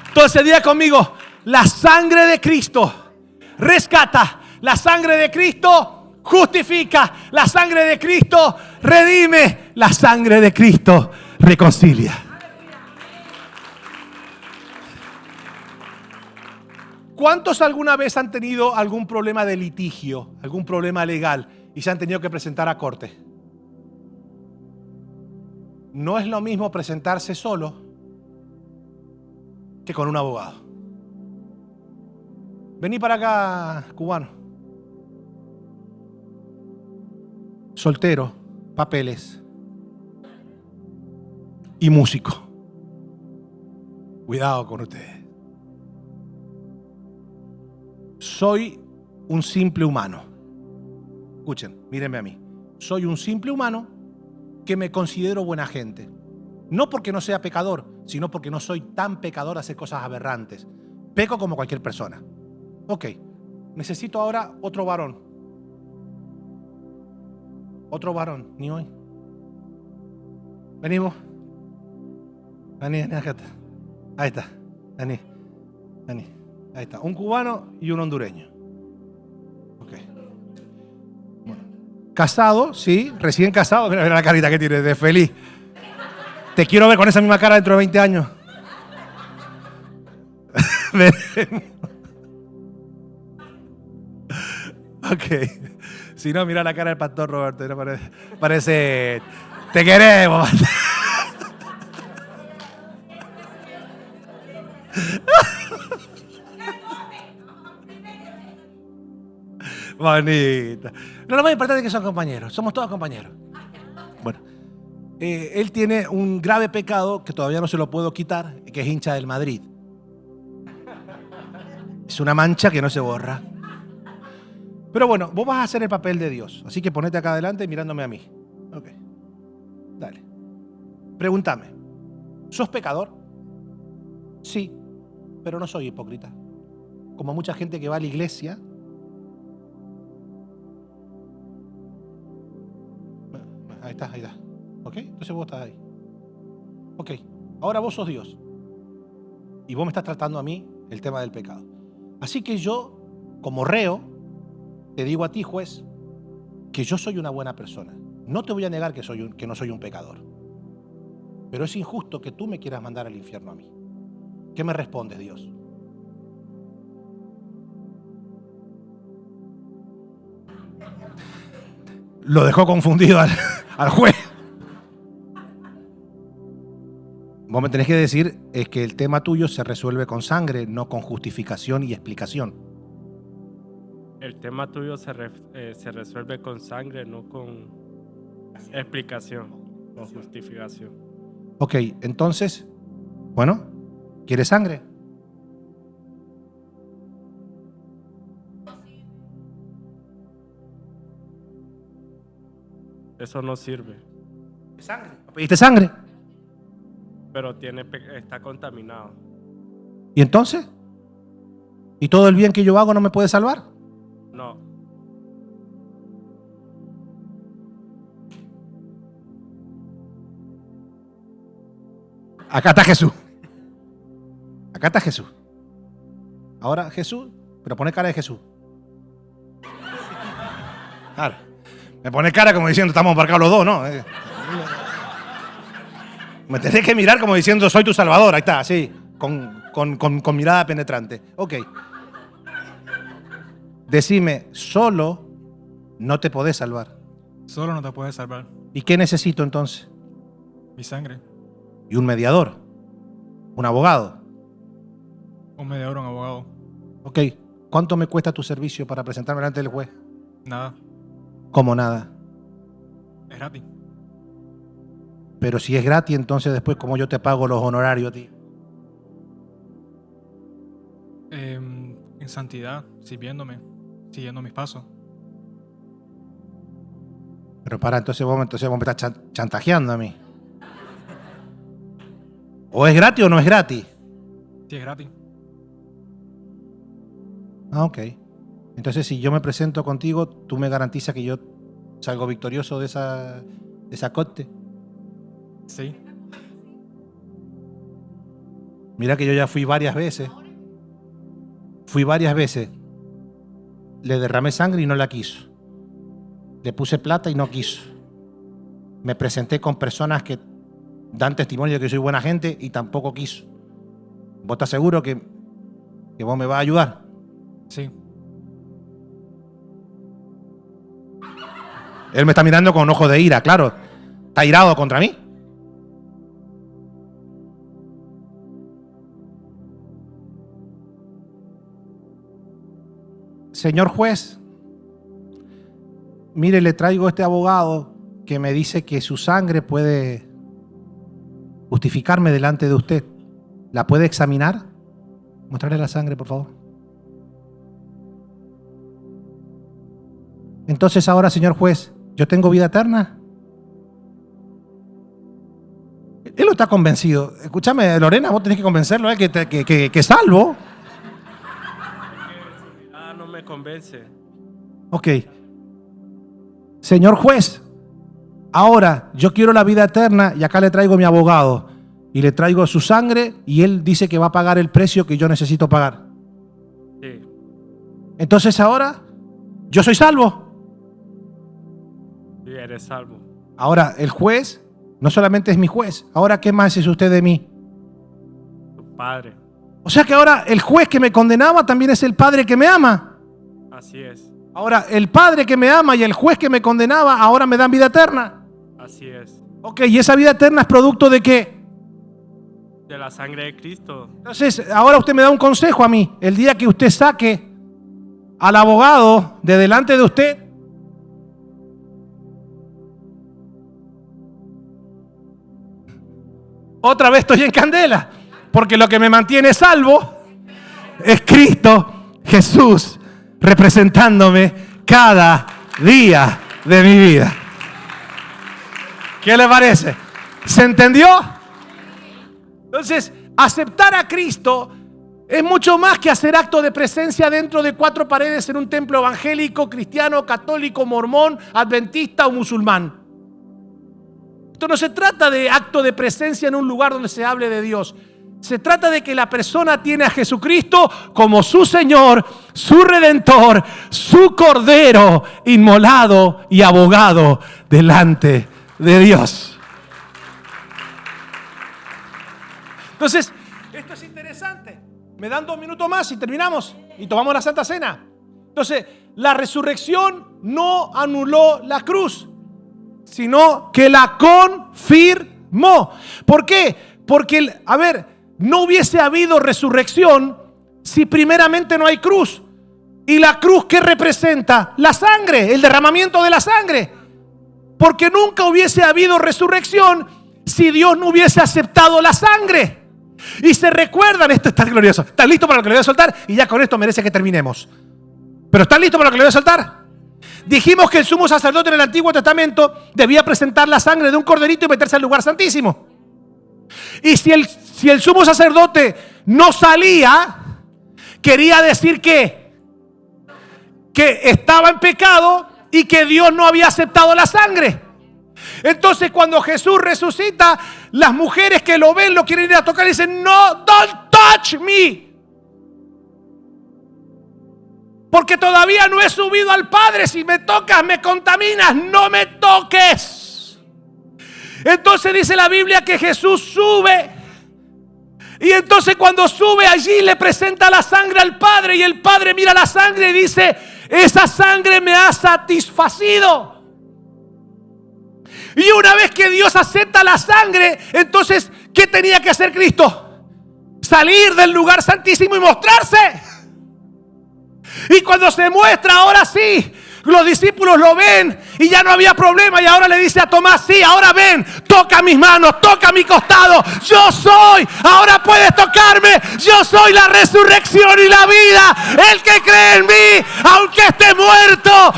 [SPEAKER 1] Entonces diga conmigo: la sangre de Cristo rescata, la sangre de Cristo justifica, la sangre de Cristo redime, la sangre de Cristo reconcilia. ¿Cuántos alguna vez han tenido algún problema de litigio, algún problema legal y se han tenido que presentar a corte? No es lo mismo presentarse solo que con un abogado. Vení para acá, cubano. Soltero, papeles y músico. Cuidado con ustedes. Soy un simple humano. Escuchen, mírenme a mí. Soy un simple humano que me considero buena gente. No porque no sea pecador, sino porque no soy tan pecador a hacer cosas aberrantes. Peco como cualquier persona. Ok, necesito ahora otro varón. Otro varón, ni hoy. Venimos. Vení, acá está. Ahí está. Vení. Ahí está. Un cubano y un hondureño. Ok. Bueno. Casado, sí, recién casado. Mira la carita que tiene de feliz. Te quiero ver con esa misma cara dentro de 20 años. Ok. Si no, mira la cara del pastor Roberto. Parece te queremos. Bonita. No, lo más importante es que son compañeros. Somos todos compañeros. Bueno, él tiene un grave pecado que todavía no se lo puedo quitar, que es hincha del Madrid. Es una mancha que no se borra. Pero bueno, vos vas a hacer el papel de Dios. Así que ponete acá adelante mirándome a mí. Ok. Dale. Pregúntame. ¿Sos pecador? Sí, pero no soy hipócrita. Como mucha gente que va a la iglesia. Ahí está. ¿Ok? Entonces vos estás ahí. Ok. Ahora vos sos Dios. Y vos me estás tratando a mí el tema del pecado. Así que yo, como reo, te digo a ti, juez, que yo soy una buena persona. No te voy a negar que no soy un pecador. Pero es injusto que tú me quieras mandar al infierno a mí. ¿Qué me respondes, Dios? Lo dejó confundido al juez. Vos me tenés que decir es que el tema tuyo se resuelve con sangre, no con justificación y explicación.
[SPEAKER 2] El tema tuyo se resuelve con sangre, no con explicación o justificación.
[SPEAKER 1] Ok, entonces, bueno, ¿quieres sangre?
[SPEAKER 2] Eso no sirve.
[SPEAKER 1] ¿Sangre? ¿Pediste sangre?
[SPEAKER 2] Pero está contaminado.
[SPEAKER 1] ¿Y entonces? ¿Y todo el bien que yo hago no me puede salvar?
[SPEAKER 2] No.
[SPEAKER 1] Acá está Jesús. Acá está Jesús. Ahora Jesús, pero pone cara de Jesús. Claro. Me pone cara como diciendo, estamos embarcados los dos, ¿no? Me tenés que mirar como diciendo, soy tu salvador. Ahí está, así, con mirada penetrante. Ok. Decime, solo no te podés salvar.
[SPEAKER 3] Solo no te puedes salvar.
[SPEAKER 1] ¿Y qué necesito entonces?
[SPEAKER 3] Mi sangre.
[SPEAKER 1] Y un mediador. Un abogado.
[SPEAKER 3] Un media hora, un abogado.
[SPEAKER 1] Ok. ¿Cuánto me cuesta tu servicio para presentarme delante del juez?
[SPEAKER 3] Nada.
[SPEAKER 1] ¿Cómo nada?
[SPEAKER 3] Es gratis.
[SPEAKER 1] Pero si es gratis, entonces después, ¿cómo yo te pago los honorarios a ti?
[SPEAKER 3] En santidad, sirviéndome, siguiendo mis pasos.
[SPEAKER 1] Pero para, entonces vos me estás chantajeando a mí. ¿O es gratis o no es gratis?
[SPEAKER 3] Sí, es gratis.
[SPEAKER 1] Ah, ok. Entonces, si yo me presento contigo, tú me garantizas que yo salgo victorioso de esa corte.
[SPEAKER 3] Sí.
[SPEAKER 1] Mira que yo ya fui varias veces. Le derramé sangre y no la quiso. Le puse plata y no quiso. Me presenté con personas que dan testimonio de que soy buena gente y tampoco quiso. ¿Vos estás seguro que vos me vas a ayudar?
[SPEAKER 3] Sí.
[SPEAKER 1] Él me está mirando con ojos de ira, claro. Está irado contra mí. Señor juez, mire, le traigo este abogado que me dice que su sangre puede justificarme delante de usted. ¿La puede examinar? Mostrarle la sangre, por favor. Entonces ahora, señor juez, ¿yo tengo vida eterna? Él no está convencido. Escúchame, Lorena, vos tenés que convencerlo a él que salvo.
[SPEAKER 2] No me convence.
[SPEAKER 1] Ok. Señor juez, ahora yo quiero la vida eterna y acá le traigo a mi abogado y le traigo su sangre y él dice que va a pagar el precio que yo necesito pagar.
[SPEAKER 2] Sí.
[SPEAKER 1] Entonces ahora yo soy salvo.
[SPEAKER 2] Sí, eres salvo.
[SPEAKER 1] Ahora el juez no solamente es mi juez. Ahora, ¿qué más es usted de mí?
[SPEAKER 2] Tu padre.
[SPEAKER 1] O sea que ahora el juez que me condenaba también es el padre que me ama.
[SPEAKER 2] Así es.
[SPEAKER 1] Ahora el padre que me ama y el juez que me condenaba ahora me dan vida eterna.
[SPEAKER 2] Así es.
[SPEAKER 1] Ok, ¿y esa vida eterna es producto de qué?
[SPEAKER 2] De la sangre de Cristo.
[SPEAKER 1] Entonces, ahora usted me da un consejo a mí. El día que usted saque al abogado de delante de usted, otra vez estoy en candela, porque lo que me mantiene salvo es Cristo Jesús representándome cada día de mi vida. ¿Qué le parece? ¿Se entendió? Entonces, aceptar a Cristo es mucho más que hacer acto de presencia dentro de 4 paredes en un templo evangélico, cristiano, católico, mormón, adventista o musulmán. Esto no se trata de acto de presencia en un lugar donde se hable de Dios. Se trata de que la persona tiene a Jesucristo como su Señor, su Redentor, su Cordero inmolado y abogado delante de Dios. Entonces, esto es interesante. Me dan 2 minutos más y terminamos y tomamos la Santa Cena. Entonces, la resurrección no anuló la cruz, sino que la confirmó. ¿Por qué? Porque, no hubiese habido resurrección si primeramente no hay cruz. ¿Y la cruz qué representa? La sangre, el derramamiento de la sangre. Porque nunca hubiese habido resurrección si Dios no hubiese aceptado la sangre. Y se recuerdan, esto está glorioso. ¿Están listos para lo que le voy a soltar? Y ya con esto merece que terminemos. ¿Pero están listos para lo que le voy a soltar? Dijimos que el sumo sacerdote en el Antiguo Testamento debía presentar la sangre de un corderito y meterse al lugar santísimo. Y si el sumo sacerdote no salía, quería decir que estaba en pecado y que Dios no había aceptado la sangre. Entonces cuando Jesús resucita, las mujeres que lo ven lo quieren ir a tocar y dicen: no, don't touch me, porque todavía no he subido al Padre. Si me tocas me contaminas, no me toques. Entonces dice la Biblia que Jesús sube, y entonces cuando sube allí le presenta la sangre al Padre, y el Padre mira la sangre y dice: esa sangre me ha satisfacido. Y una vez que Dios acepta la sangre, entonces, ¿qué tenía que hacer Cristo? salir del lugar santísimo y mostrarse. Y cuando se muestra, ahora sí, los discípulos lo ven y ya no había problema. Y ahora le dice a Tomás: sí, ahora ven, toca mis manos, toca mi costado. Yo soy, ahora puedes tocarme. Yo soy la resurrección y la vida. El que cree en mí, aunque esté muerto,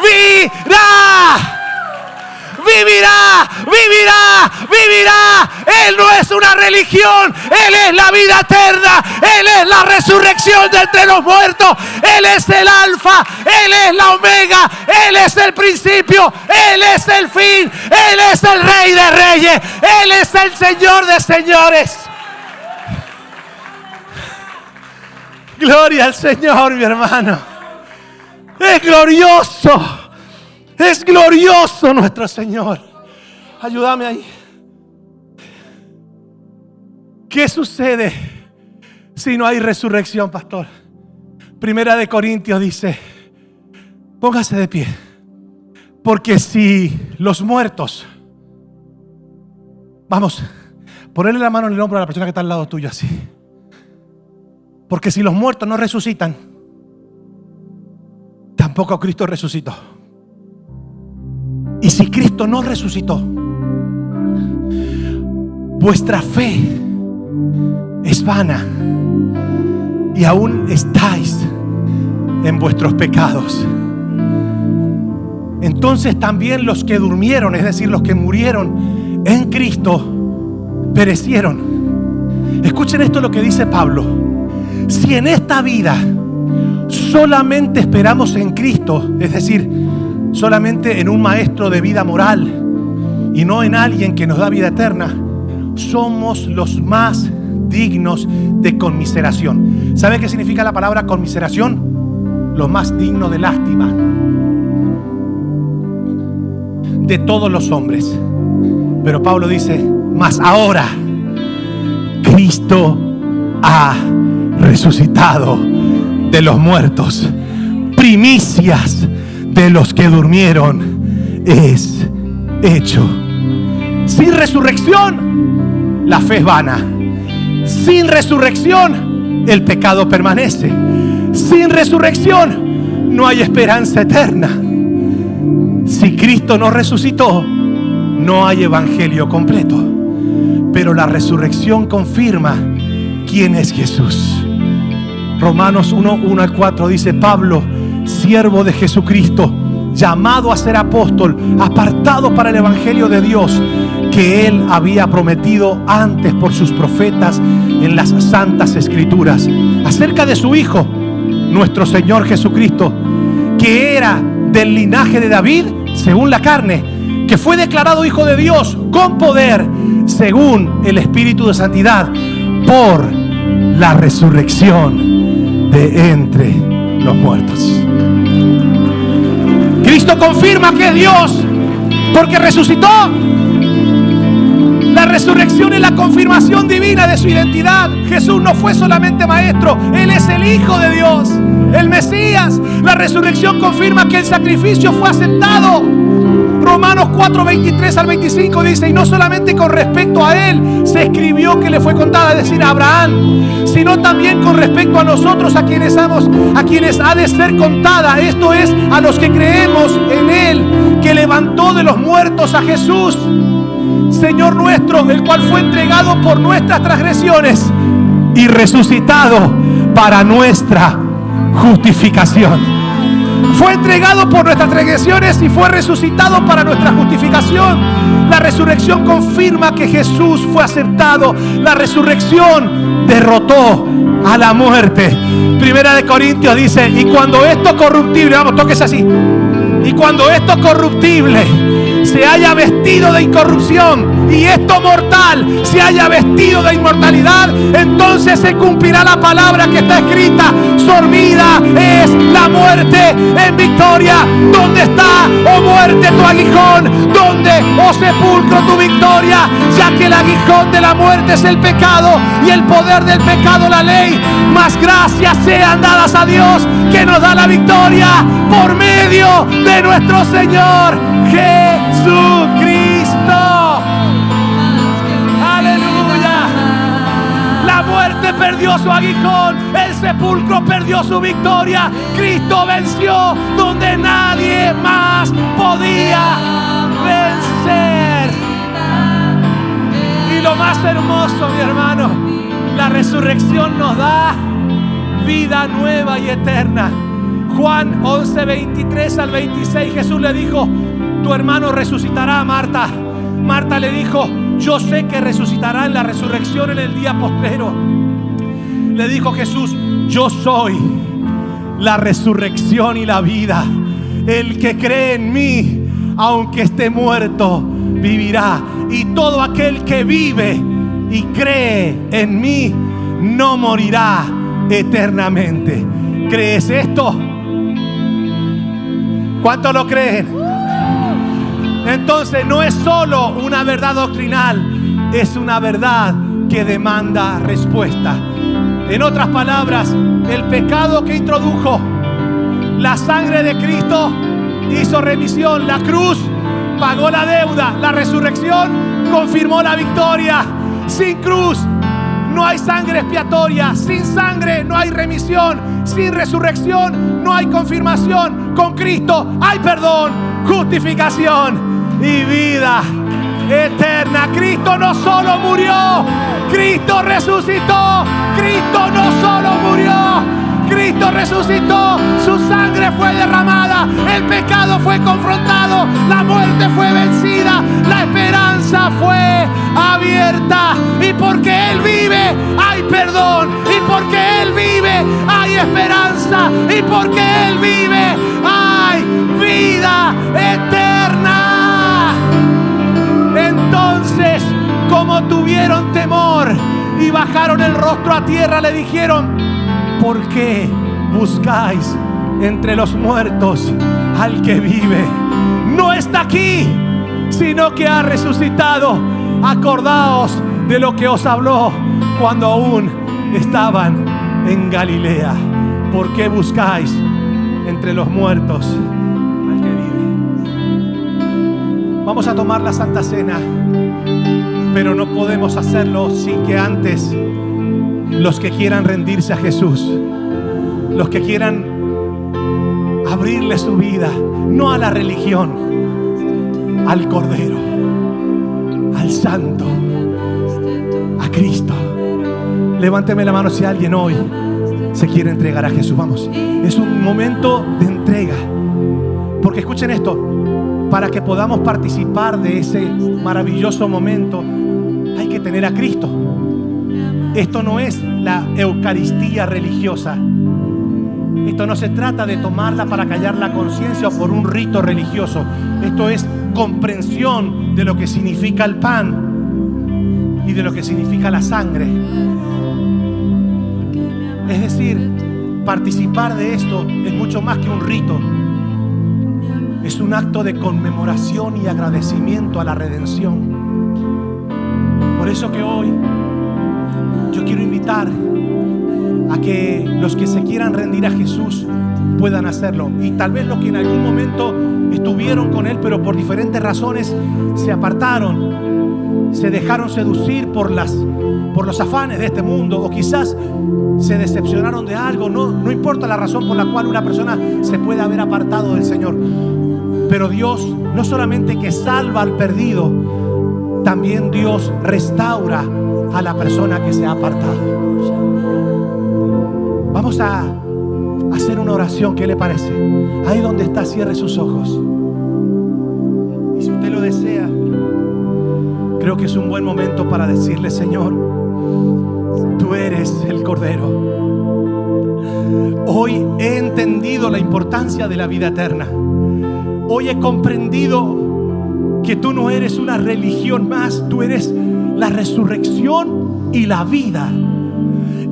[SPEAKER 1] vivirá. Vivirá, vivirá, vivirá. Él no es una religión, Él es la vida eterna. Él es la resurrección de entre los muertos. Él es el alfa, Él es la omega. Él es el principio, Él es el fin. Él es el rey de reyes, Él es el señor de señores. Gloria al Señor, mi hermano. Es glorioso. Es glorioso nuestro Señor. Ayúdame ahí. ¿Qué sucede si no hay resurrección, pastor? Primera de Corintios dice: póngase de pie. Porque si los muertos, vamos, ponerle la mano en el hombro a la persona que está al lado tuyo así. Porque si los muertos no resucitan, tampoco Cristo resucitó. Y si Cristo no resucitó, vuestra fe es vana y aún estáis en vuestros pecados. Entonces también los que durmieron, es decir, los que murieron en Cristo, perecieron. Escuchen esto, lo que dice Pablo: si en esta vida solamente esperamos en Cristo, es decir, solamente en un maestro de vida moral y no en alguien que nos da vida eterna, somos los más dignos de conmiseración. ¿Sabe qué significa la palabra conmiseración? Lo más digno de lástima de todos los hombres. Pero Pablo dice: mas ahora Cristo ha resucitado de los muertos, primicias de los que durmieron es hecho. Sin resurrección, la fe es vana. Sin resurrección, el pecado permanece. Sin resurrección, no hay esperanza eterna. Si Cristo no resucitó, no hay evangelio completo. Pero la resurrección confirma quién es Jesús. Romanos 1:1-4 dice: Pablo, siervo de Jesucristo, llamado a ser apóstol, apartado para el evangelio de Dios, que Él había prometido antes por sus profetas en las santas escrituras, acerca de su Hijo, nuestro Señor Jesucristo, que era del linaje de David según la carne, que fue declarado Hijo de Dios con poder según el Espíritu de santidad, por la resurrección de entre los muertos. Cristo confirma que es Dios porque resucitó. La resurrección es la confirmación divina de su identidad. Jesús no fue solamente maestro, Él es el Hijo de Dios, el Mesías. La resurrección confirma que el sacrificio fue aceptado. Romanos 4:23-25 dice: y no solamente con respecto a Él se escribió que le fue contada, es decir, a Abraham, sino también con respecto a nosotros, a quienes ha de ser contada, esto es, a los que creemos en Él, que levantó de los muertos a Jesús, Señor nuestro, el cual fue entregado por nuestras transgresiones y resucitado para nuestra justificación. Fue entregado por nuestras transgresiones y fue resucitado para nuestra justificación. La resurrección confirma que Jesús fue aceptado. La resurrección derrotó a la muerte. Primera de Corintios dice: y cuando esto corruptible, vamos, tóquese así, y cuando esto corruptible se haya vestido de incorrupción y esto mortal se haya vestido de inmortalidad, entonces se cumplirá la palabra que está escrita: sorbida es la muerte en victoria. ¿Dónde está, oh muerte, tu aguijón? ¿Dónde, oh sepulcro, tu victoria? Ya que el aguijón de la muerte es el pecado y el poder del pecado la ley. Mas gracias sean dadas a Dios, que nos da la victoria por medio de nuestro Señor Jesucristo. Aleluya. La muerte perdió su aguijón, el sepulcro perdió su victoria. Cristo venció donde nadie más podía vencer. Y lo más hermoso, mi hermano, la resurrección nos da vida nueva y eterna. Juan 11, 23 al 26, Jesús le dijo: tu hermano resucitará, Marta. Marta le dijo: yo sé que resucitará en la resurrección en el día postrero. Le dijo Jesús: yo soy la resurrección y la vida. El que cree en mí, aunque esté muerto, vivirá. Y todo aquel que vive y cree en mí no morirá eternamente. ¿Crees esto? ¿Cuántos lo creen? Entonces no es solo una verdad doctrinal, es una verdad que demanda respuesta. En otras palabras, el pecado que introdujo, la sangre de Cristo hizo remisión. La cruz pagó la deuda. La resurrección confirmó la victoria. Sin cruz no hay sangre expiatoria. Sin sangre no hay remisión. Sin resurrección no hay confirmación. Con Cristo hay perdón, justificación y vida eterna. Cristo no solo murió, Cristo resucitó. Cristo no solo murió, Cristo resucitó. Su sangre fue derramada, el pecado fue confrontado, la muerte fue vencida, la esperanza fue abierta. Y porque Él vive hay perdón, y porque Él vive hay esperanza, y porque Él vive hay vida eterna. Entonces, como tuvieron temor y bajaron el rostro a tierra, le dijeron: ¿por qué buscáis entre los muertos al que vive? No está aquí, sino que ha resucitado. Acordaos de lo que os habló cuando aún estaban en Galilea. ¿Por qué buscáis entre los muertos al que vive? Vamos a tomar la Santa Cena, pero no podemos hacerlo sin que antes los que quieran rendirse a Jesús, los que quieran abrirle su vida, no a la religión, al Cordero, al Santo, a Cristo. Levánteme la mano si alguien hoy se quiere entregar a Jesús. Vamos, es un momento de entrega. Porque escuchen esto, para que podamos participar de ese maravilloso momento hay que tener a Cristo. Esto no es la Eucaristía religiosa. Esto no se trata de tomarla para callar la conciencia o por un rito religioso. Esto es comprensión de lo que significa el pan y de lo que significa la sangre. Es decir, participar de esto es mucho más que un rito. Es un acto de conmemoración y agradecimiento a la redención. Por eso que hoy yo quiero invitar a que los que se quieran rendir a Jesús puedan hacerlo. Y tal vez los que en algún momento estuvieron con Él, pero por diferentes razones se apartaron, se dejaron seducir por los afanes de este mundo, o quizás se decepcionaron de algo. No importa la razón por la cual una persona se puede haber apartado del Señor. Pero Dios no solamente que salva al perdido, también Dios restaura a la persona que se ha apartado. Vamos a hacer una oración. ¿Qué le parece? Ahí donde está, cierre sus ojos. Y si usted lo desea, creo que es un buen momento para decirle: Señor, tú eres el Cordero. Hoy he entendido la importancia de la vida eterna. Hoy he comprendido que tú no eres una religión más, tú eres la resurrección y la vida.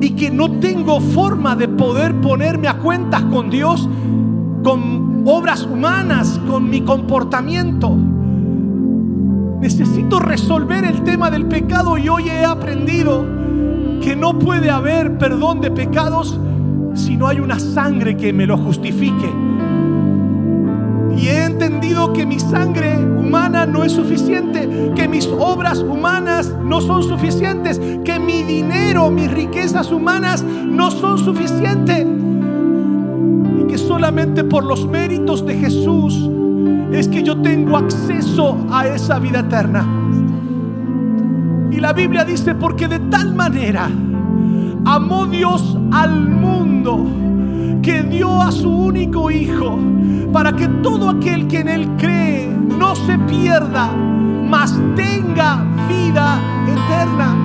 [SPEAKER 1] Y que no tengo forma de poder ponerme a cuentas con Dios, con obras humanas, con mi comportamiento. Necesito resolver el tema del pecado, y hoy he aprendido que no puede haber perdón de pecados si no hay una sangre que me lo justifique. Y he entendido que mi sangre humana no es suficiente, que mis obras humanas no son suficientes, que mi dinero, mis riquezas humanas no son suficientes. Y que solamente por los méritos de Jesús es que yo tengo acceso a esa vida eterna. Y la Biblia dice: porque de tal manera amó Dios al mundo, que dio a su único Hijo, para que todo aquel que en Él cree no se pierda, mas tenga vida eterna.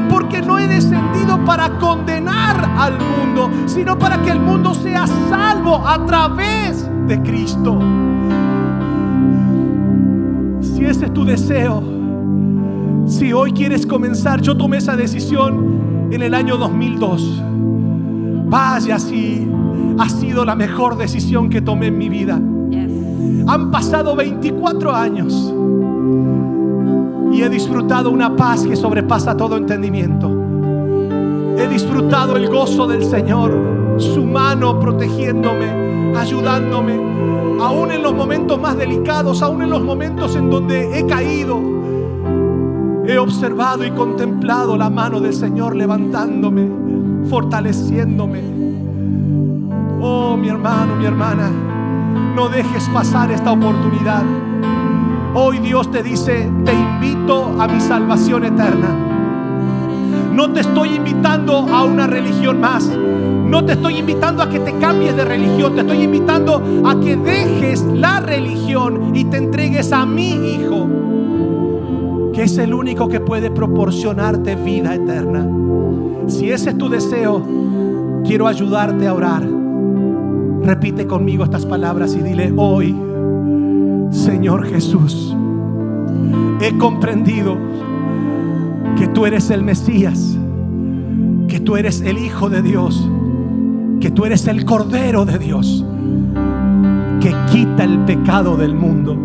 [SPEAKER 1] Porque no he descendido para condenar al mundo, sino para que el mundo sea salvo a través de Cristo. Si ese es tu deseo, si hoy quieres comenzar, yo tomé esa decisión en el año 2002. Vaya, si ha sido la mejor decisión que tomé en mi vida. Han pasado 24 años y he disfrutado una paz que sobrepasa todo entendimiento. He disfrutado el gozo del Señor, su mano protegiéndome, ayudándome, aún en los momentos más delicados, aún en los momentos en donde he caído. He observado y contemplado la mano del Señor levantándome, fortaleciéndome. Oh, mi hermano, mi hermana, no dejes pasar esta oportunidad. Hoy Dios te dice: te invito a mi salvación eterna. No te estoy invitando a una religión más. No te estoy invitando a que te cambies de religión. Te estoy invitando a que dejes la religión y te entregues a mi Hijo, que es el único que puede proporcionarte vida eterna. Si ese es tu deseo, quiero ayudarte a orar. Repite conmigo estas palabras y dile: hoy, Señor Jesús, he comprendido que tú eres el Mesías, que tú eres el Hijo de Dios, que tú eres el Cordero de Dios, que quita el pecado del mundo,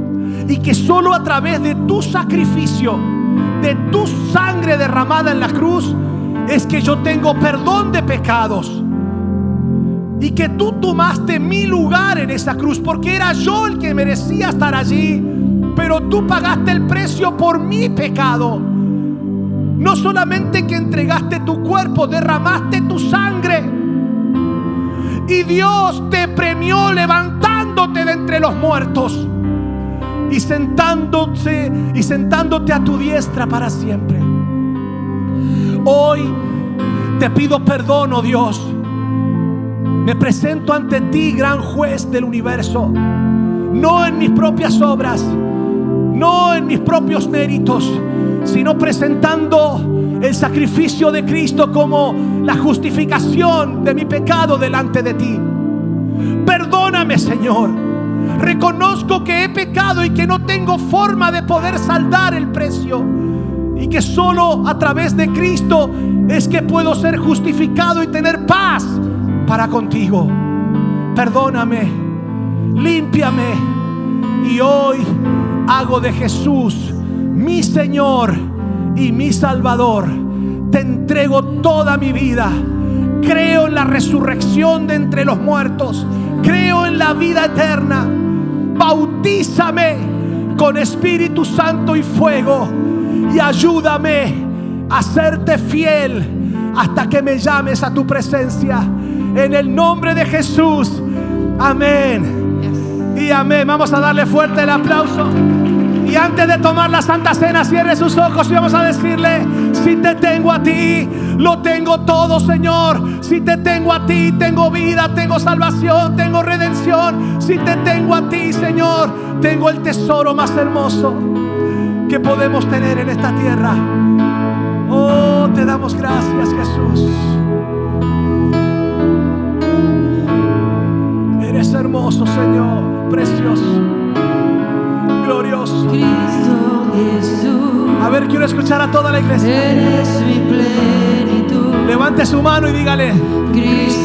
[SPEAKER 1] y que solo a través de tu sacrificio, de tu sangre derramada en la cruz, es que yo tengo perdón de pecados. Y que tú tomaste mi lugar en esa cruz, porque era yo el que merecía estar allí, pero tú pagaste el precio por mi pecado. No solamente que entregaste tu cuerpo, derramaste tu sangre, y Dios te premió levantándote de entre los muertos y sentándote a tu diestra para siempre. Hoy te pido perdón, oh Dios. Me presento ante ti, gran juez del universo, no en mis propias obras, no en mis propios méritos, sino presentando el sacrificio de Cristo como la justificación de mi pecado delante de ti. Perdóname, Señor. Reconozco que he pecado y que no tengo forma de poder saldar el precio, y que solo a través de Cristo es que puedo ser justificado y tener paz para contigo. Perdóname, límpiame, y hoy hago de Jesús mi Señor y mi Salvador. Te entrego toda mi vida. Creo en la resurrección de entre los muertos. Creo en la vida eterna. Bautízame con Espíritu Santo y fuego, y ayúdame a serte fiel hasta que me llames a tu presencia. En el nombre de Jesús. Amén. Y amén. Vamos a darle fuerte el aplauso. Y antes de tomar la Santa Cena, cierre sus ojos y vamos a decirle: si te tengo a ti, lo tengo todo, Señor. Si te tengo a ti, tengo vida, tengo salvación, tengo redención. Si te tengo a ti, Señor, tengo el tesoro más hermoso que podemos tener en esta tierra. Oh, te damos gracias, Jesús. Eres hermoso, Señor, precioso, glorioso.
[SPEAKER 4] Cristo Jesús,
[SPEAKER 1] A ver, quiero escuchar a toda la iglesia.
[SPEAKER 4] eres mi plenitud.
[SPEAKER 1] Levante su mano y dígale:
[SPEAKER 4] Cristo